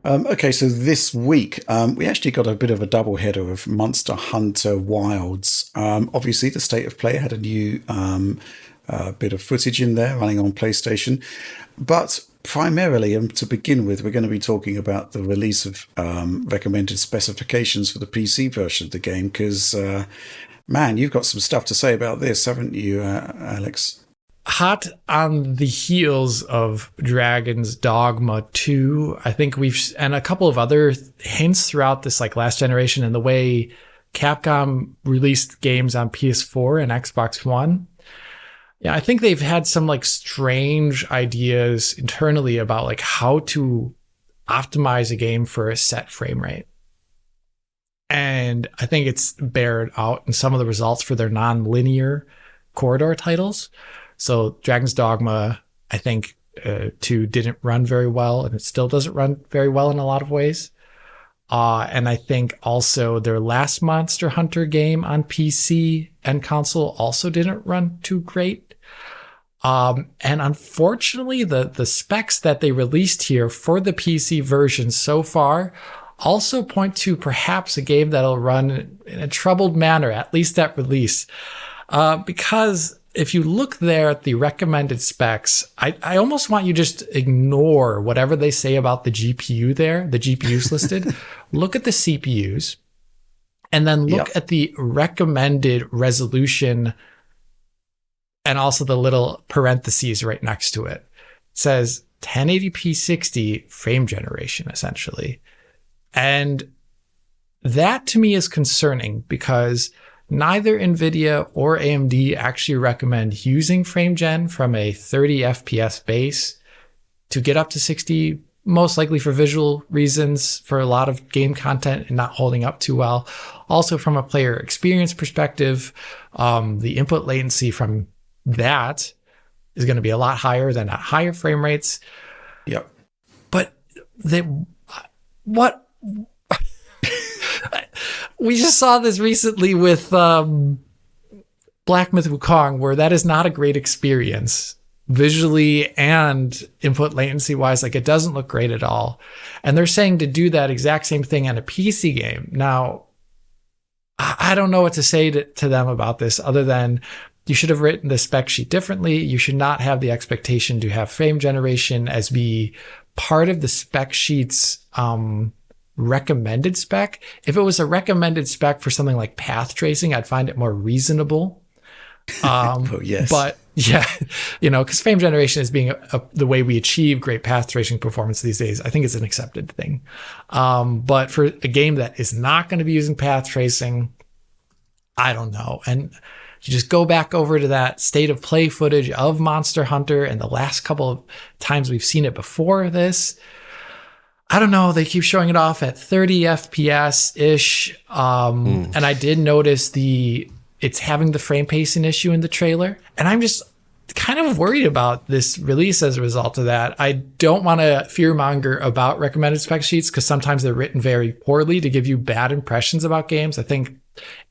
Okay, so this week we actually got a bit of a double header of Monster Hunter Wilds. Obviously, the State of Play had a new bit of footage in there running on PlayStation, but primarily, and to begin with, we're going to be talking about the release of recommended specifications for the PC version of the game. Because, man, you've got some stuff to say about this, haven't you, Alex? Hot on the heels of Dragon's Dogma 2, I think and a couple of other hints throughout this like last generation and the way Capcom released games on PS4 and Xbox One. Yeah, I think they've had some like strange ideas internally about like how to optimize a game for a set frame rate. And I think it's bared out in some of the results for their non-linear corridor titles. So Dragon's Dogma, I think 2 didn't run very well, and it still doesn't run very well in a lot of ways. And I think also their last Monster Hunter game on PC and console also didn't run too great. And unfortunately, the specs that they released here for the PC version so far also point to perhaps a game that'll run in a troubled manner, at least at release. Because if you look there at the recommended specs, I almost want you just ignore whatever they say about the GPU there, the GPUs listed. Look at the CPUs, and then look at the recommended resolution and also the little parentheses right next to it. It says 1080p 60 frame generation, essentially. And that to me is concerning because neither NVIDIA or AMD actually recommend using FrameGen from a 30 FPS base to get up to 60, most likely for visual reasons, for a lot of game content and not holding up too well. Also from a player experience perspective, the input latency from that is going to be a lot higher than at higher frame rates. Yep. But what? We just saw this recently with Black Myth Wukong, where that is not a great experience visually and input latency wise. Like, it doesn't look great at all. And they're saying to do that exact same thing on a PC game. Now, I don't know what to say to them about this other than you should have written the spec sheet differently. You should not have the expectation to have frame generation as be part of the spec sheet's recommended spec. If it was a recommended spec for something like path tracing, I'd find it more reasonable. Oh, yes. But yeah, because frame generation is being the way we achieve great path tracing performance these days. I think it's an accepted thing. But for a game that is not going to be using path tracing, I don't know. And you just go back over to that state of play footage of Monster Hunter and the last couple of times we've seen it before this. I don't know. They keep showing it off at 30 FPS ish. And I did notice it's having the frame pacing issue in the trailer. And I'm just kind of worried about this release as a result of that. I don't want to fearmonger about recommended spec sheets because sometimes they're written very poorly to give you bad impressions about games. I think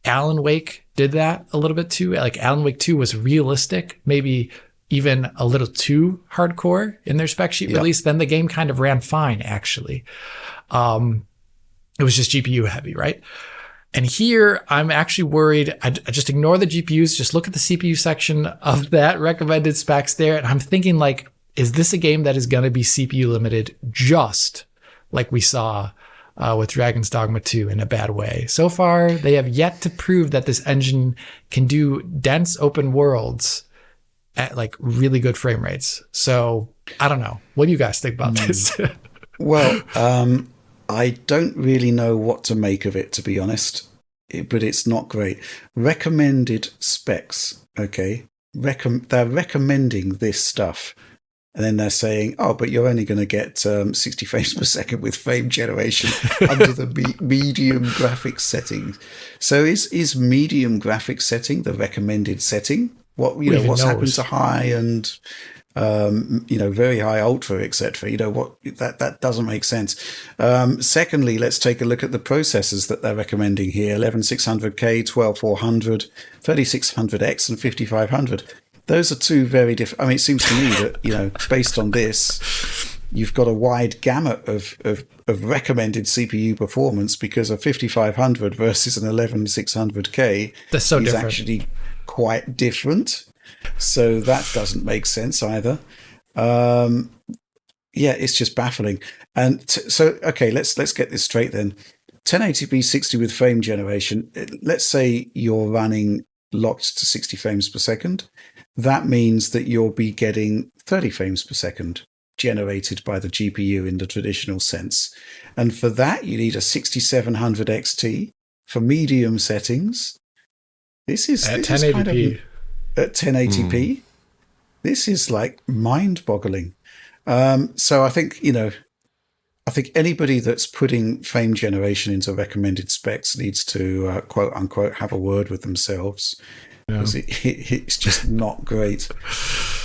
Alan Wake did that a little bit too. Like Alan Wake 2 was realistic, maybe even a little too hardcore in their spec sheet release. Then the game kind of ran fine, actually. It was just GPU heavy, right? And here, I'm actually worried. I just ignore the GPUs, just look at the CPU section of that recommended specs there. And I'm thinking, like, is this a game that is going to be CPU limited just like we saw with Dragon's Dogma 2 in a bad way? So far, they have yet to prove that this engine can do dense open worlds at like really good frame rates. So I don't know. What do you guys think about this? Well, I don't really know what to make of it, to be honest, but it's not great. Recommended specs, okay? They're recommending this stuff, and then they're saying, oh, but you're only going to get 60 frames per second with frame generation under the medium graphics settings. So is medium graphics setting the recommended setting? What's happened to high and very high ultra, etc. That doesn't make sense. Secondly, let's take a look at the processors that they're recommending here: 11600K, 12400, 3600X, and 5500. Those are two very different. I mean, it seems to me that based on this, you've got a wide gamut of recommended CPU performance, because a 5500 versus an 11600K That's so is different. actually quite different. So that doesn't make sense either. Yeah, it's just baffling. And so, okay, let's get this straight then. 1080p 60 with frame generation. Let's say you're running locked to 60 frames per second. That means that you'll be getting 30 frames per second generated by the GPU in the traditional sense. And for that, you need a 6700 XT for medium settings. This is At this is kind of 1080p. at 1080p. This is like mind-boggling. So I think, I think anybody that's putting frame generation into recommended specs needs to quote unquote have a word with themselves, because it's just not great.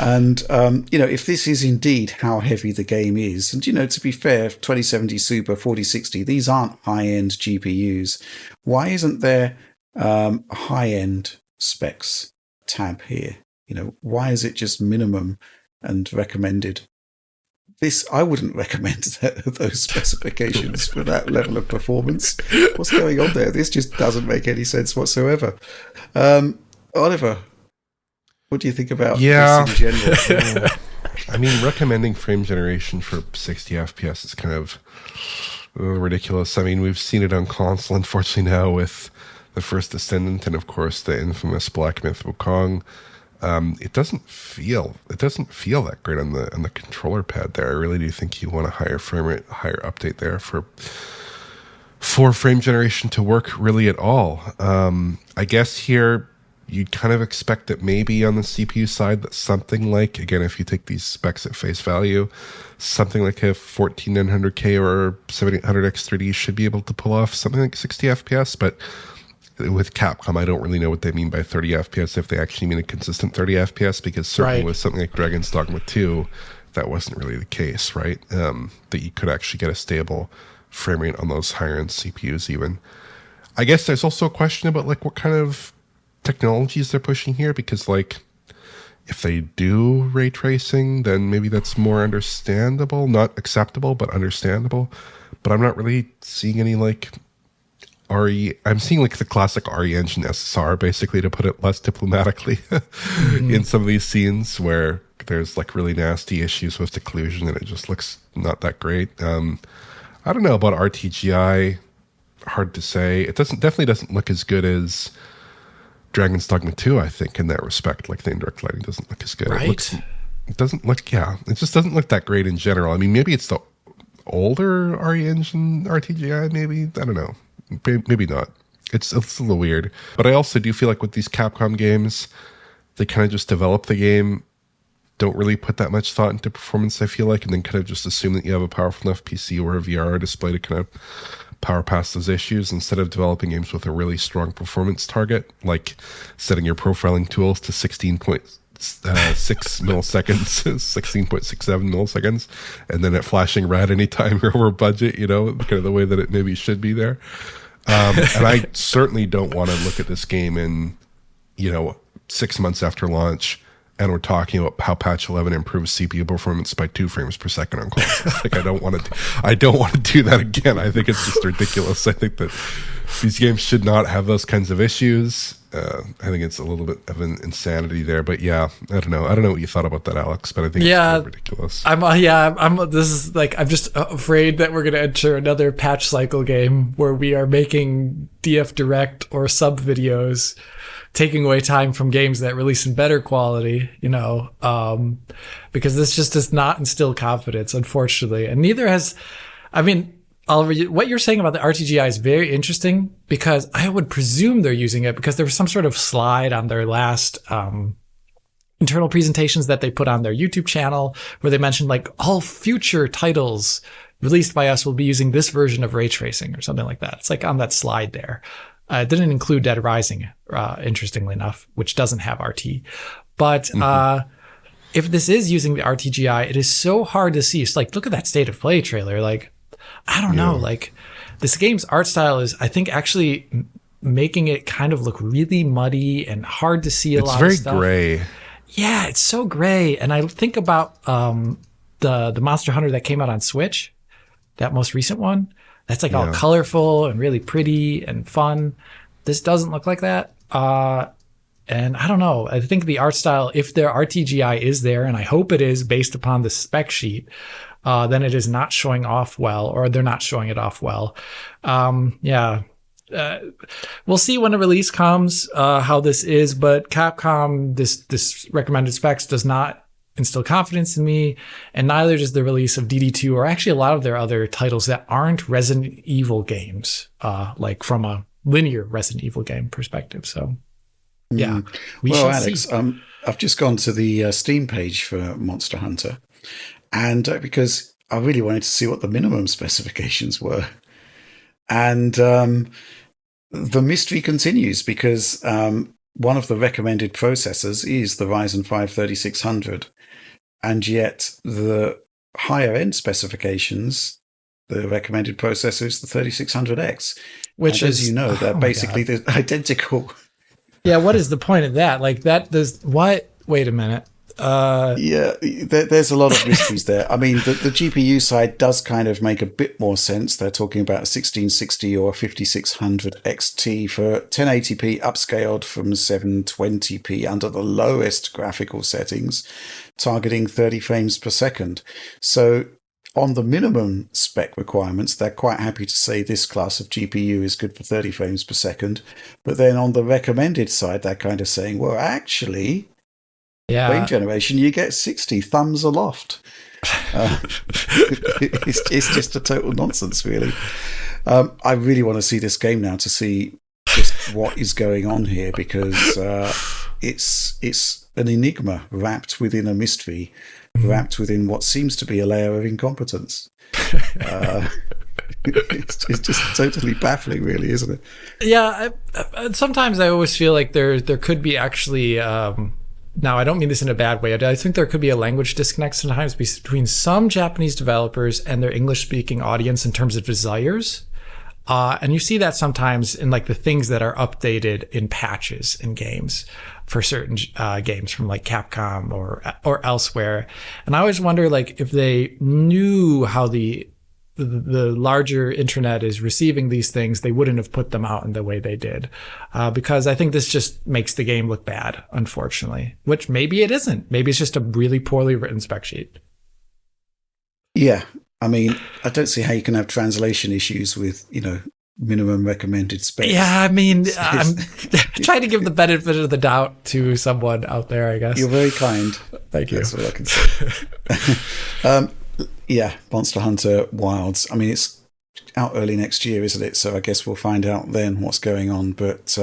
And if this is indeed how heavy the game is, and to be fair, 2070 Super 4060, these aren't high-end GPUs. Why isn't there a high-end specs tab here? Why is it just minimum and recommended? I wouldn't recommend those specifications for that level of performance. What's going on there? This just doesn't make any sense whatsoever. Oliver, what do you think about this in general? I mean, recommending frame generation for 60 FPS is kind of ridiculous. I mean, we've seen it on console, unfortunately, now with the first Ascendant and, of course, the infamous Black Myth Wukong. It doesn't feel that great on the controller pad there. I really do think you want a higher frame rate, higher update there for frame generation to work really at all. I guess here you'd kind of expect that maybe on the CPU side that something like, again, if you take these specs at face value, something like a 14900K or 7800 X3D should be able to pull off something like 60 FPS, but with Capcom, I don't really know what they mean by 30 FPS, if they actually mean a consistent 30 FPS, because certainly with something like Dragon's Dogma 2, that wasn't really the case, right? That you could actually get a stable frame rate on those higher-end CPUs even. I guess there's also a question about what kind of technologies they're pushing here, because if they do ray tracing, then maybe that's more understandable, not acceptable, but understandable. But I'm not really seeing any I'm seeing the classic RE engine SSR, basically, to put it less diplomatically, in some of these scenes where there's really nasty issues with occlusion and it just looks not that great. I don't know about RTGI. Hard to say. It definitely doesn't look as good as Dragon's Dogma 2, I think, in that respect. The indirect lighting doesn't look as good. Right? It doesn't look, it just doesn't look that great in general. I mean, maybe it's the older RE engine RTGI, maybe. I don't know. Maybe not. It's a little weird. But I also do feel like with these Capcom games, they kind of just develop the game, don't really put that much thought into performance, I feel like, and then kind of just assume that you have a powerful enough PC or a VR display to kind of power past those issues, instead of developing games with a really strong performance target, like setting your profiling tools to 16.6 milliseconds, 16.67 milliseconds, and then it flashing red anytime you're over budget, kind of the way that it maybe should be there. And I certainly don't want to look at this game in, 6 months after launch, and we're talking about how patch 11 improves CPU performance by 2 frames per second on consoles. I don't want to do that again. I think it's just ridiculous. I think that these games should not have those kinds of issues. I think it's a little bit of an insanity there, but yeah, I don't know what you thought about that, Alex, but I think it's ridiculous. I'm just afraid that we're going to enter another patch cycle game where we are making DF Direct or sub videos, taking away time from games that release in better quality, because this just does not instill confidence, unfortunately. And neither has, Oliver, what you're saying about the RTGI is very interesting, because I would presume they're using it because there was some sort of slide on their last internal presentations that they put on their YouTube channel where they mentioned all future titles released by us will be using this version of ray tracing or something like that. It's on that slide there. It didn't include Dead Rising, interestingly enough, which doesn't have RT. But if this is using the RTGI, it is so hard to see. It's look at that State of Play trailer. I don't know. This game's art style is, I think, actually making it kind of look really muddy and hard to see a lot of stuff. It's very gray. Yeah, it's so gray. And I think about the Monster Hunter that came out on Switch, that most recent one. That's like all Yeah. colorful and really pretty and fun. This doesn't look like that. And I don't know. I think the art style, if their RTGI is there, and I hope it is based upon the spec sheet, then it is not showing off well, or they're not showing it off well. Yeah. We'll see when the release comes, how this is, but Capcom, this recommended specs does not instill confidence in me, and neither does the release of DD2, or actually a lot of their other titles that aren't Resident Evil games, like from a linear Resident Evil game perspective. So, yeah, we well, shall Alex, see. I've just gone to the Steam page for Monster Hunter, and because I really wanted to see what the minimum specifications were, and the mystery continues because one of the recommended processors is the Ryzen 5 3600, and yet the higher end specifications, the recommended processor is the 3600X, Which and is, as you know, they're oh my basically God. identical. Yeah, what is the point of that? Like that does what? Wait a minute. Yeah, there's a lot of mysteries there. I mean, the GPU side does kind of make a bit more sense. They're talking about a 1660 or a 5600 XT for 1080p upscaled from 720p under the lowest graphical settings, targeting 30 frames per second. So on the minimum spec requirements, they're quite happy to say this class of GPU is good for 30 frames per second. But then on the recommended side, they're kind of saying, well, actually, frame Yeah. generation, you get 60 thumbs aloft. It's just a total nonsense, really. I really want to see this game now to see just what is going on here, because it's an enigma wrapped within a mystery, wrapped within what seems to be a layer of incompetence. It's just totally baffling, really, isn't it? Yeah, sometimes I always feel like there could be actually. Now, I don't mean this in a bad way. I think there could be a language disconnect sometimes between some Japanese developers and their English-speaking audience in terms of desires. And you see that sometimes in like the things that are updated in patches in games for certain games from like Capcom or elsewhere. And I always wonder, like, if they knew how the larger internet is receiving these things, they wouldn't have put them out in the way they did. Because I think this just makes the game look bad, unfortunately, which maybe it isn't. Maybe it's just a really poorly written spec sheet. Yeah. I mean, I don't see how you can have translation issues with, minimum recommended specs. Yeah, I mean, I'm trying to give the benefit of the doubt to someone out there, I guess. You're very kind. Thank you. That's all I can say. Yeah, Monster Hunter Wilds. I mean, it's out early next year, isn't it? So I guess we'll find out then what's going on. But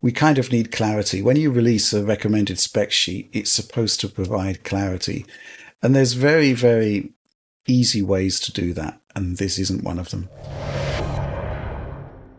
we kind of need clarity. When you release a recommended spec sheet, it's supposed to provide clarity. And there's very, very easy ways to do that. And this isn't one of them.